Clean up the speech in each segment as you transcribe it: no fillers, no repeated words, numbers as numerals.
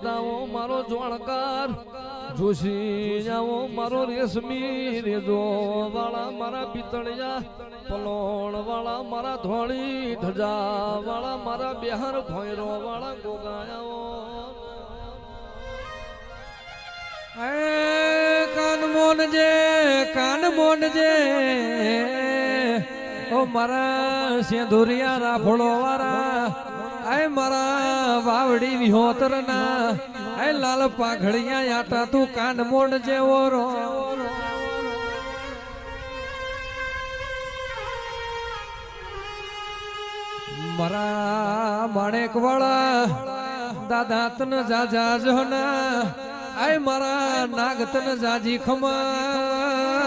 દાવો મારો જોણકાર જોશી જાવો મારો રેશમી રેજો વાળા મારા પિતળિયા પલોણ વાળા મારા ધોળી ધજા વાળા મારા બિહાર ભોયરો વાળા ગોગાયાઓ કાન મોનજે ઓ મારા સેંધુરિયા રાફોડો વાળા આય મારા વાવડી વિહોતર ના આય લાલ પાઘડિયા યાટા તું કાન મોડ જેવો રો મારા માણેક વાળા દાદા તન જાજા જોના આય મારા નાગતન જાજી ખમાયું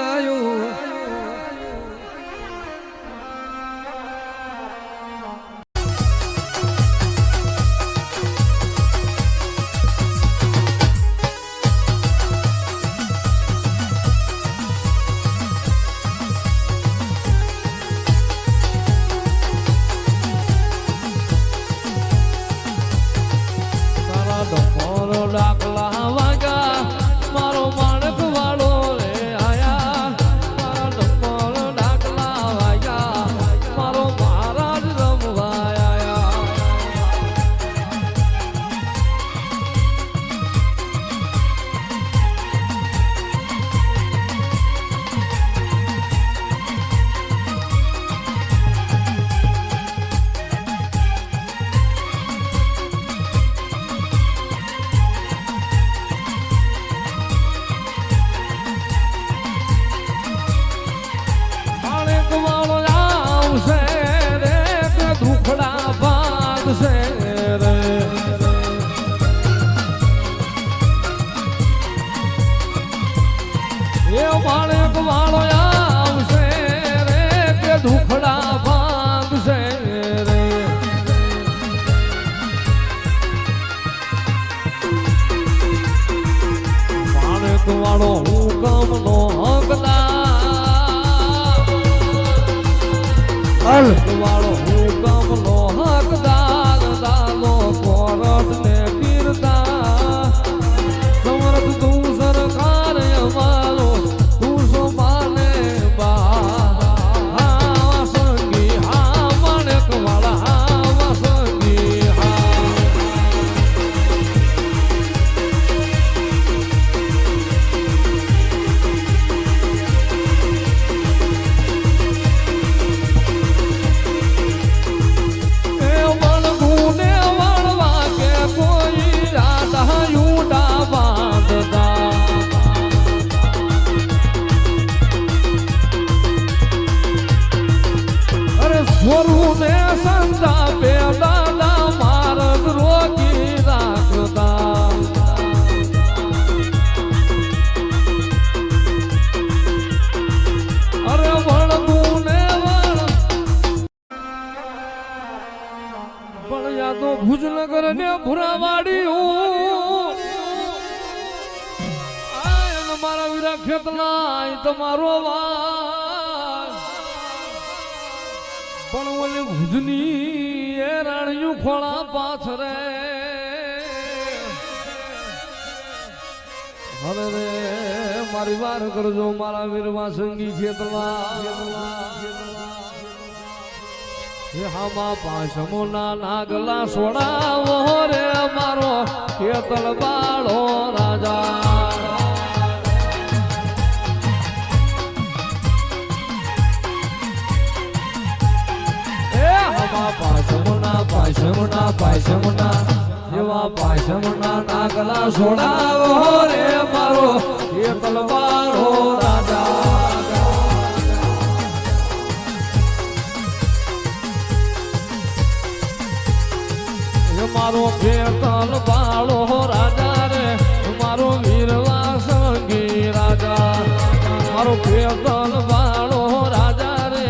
વાળો હુકમ નો હકદાર વાળો હુકમ નો હકદાર દાલો કોરટ ને પીરતા સમર્થ તું સરકાર અમારો તું સંભાલે બા સંગી હા માણેક વાળા સંગી ભુજનગર ને ભુરાવાડી મારા વીરા ખેતલા તમારો અવાજ પણ ઓલી ભુજની એ રાણિયું ખોળા પાછરે હવે રે મારી વાર કરજો મારા વીરવા સંગી ખેતલા હામા પાછમોના નાગલા સોડાવો રે મારો ખેતલ બાળો રાજા એ હામા પાછમોના જેવા પાછમોના નાગલા સોડાવો રે મારો ખેતલ બાળો રાજા મારો ખેતલ બાળો રાજા રે મારો વીરવા સંગી રાજા મારો ખેતલ બાળો રાજા રે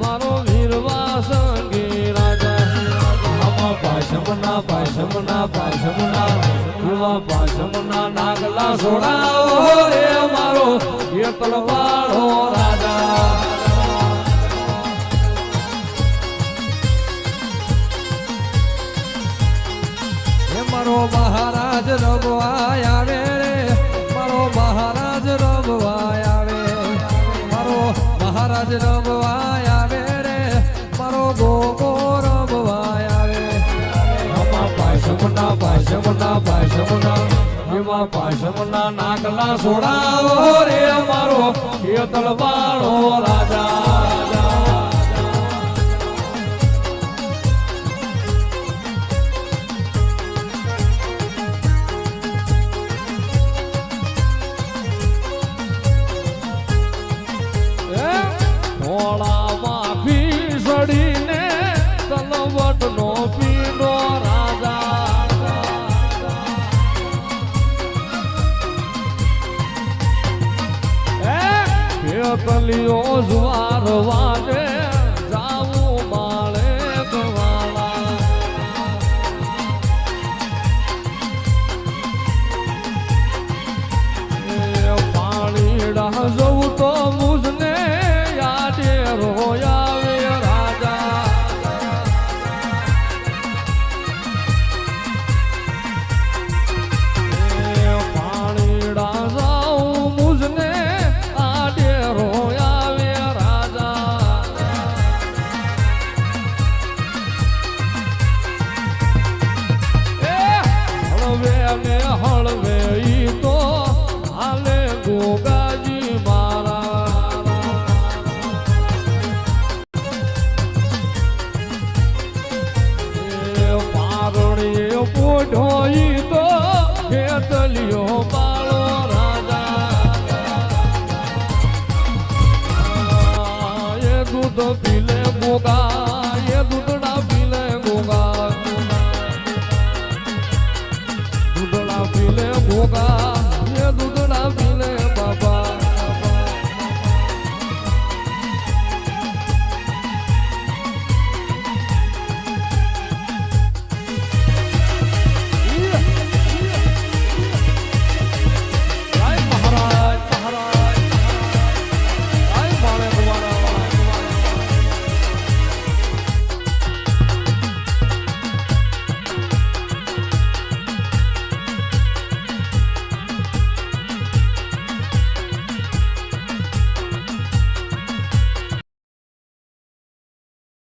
મારો વીરવા સંગી રાજા આમાં પાછમના એવા પાછમના નાગલા સોડાવો રે મારો ખેતલ બાળો રાજા મારો મહારાજ મહારાજ રમવાય આવે રે મારો મહારાજ રમવાય આવે મારો મહારાજ રમવાય આવે રે મારો ગોગો રમવાય આવે આમાં પાયસમના પાયસમના પાયસમના એમાં પાયસમના નાગલા સોડાવો રે મારો હેતલ વાળો રાજા કલિયો જુવાર વાગે જાવું માળે ગવાળા પાણીડા જવું તો મુજને યાદે રોયાવે રાજા પાણીડા જાવું મુજને હળવે ઈ તો હાલે ગોગાજી મારા પારણીએ પોઢો ઈ તો ખેતલિયો બાળો રાજા એ દૂધ પીલે ગોગા એ દૂધડા પીલે ગોગા પીલે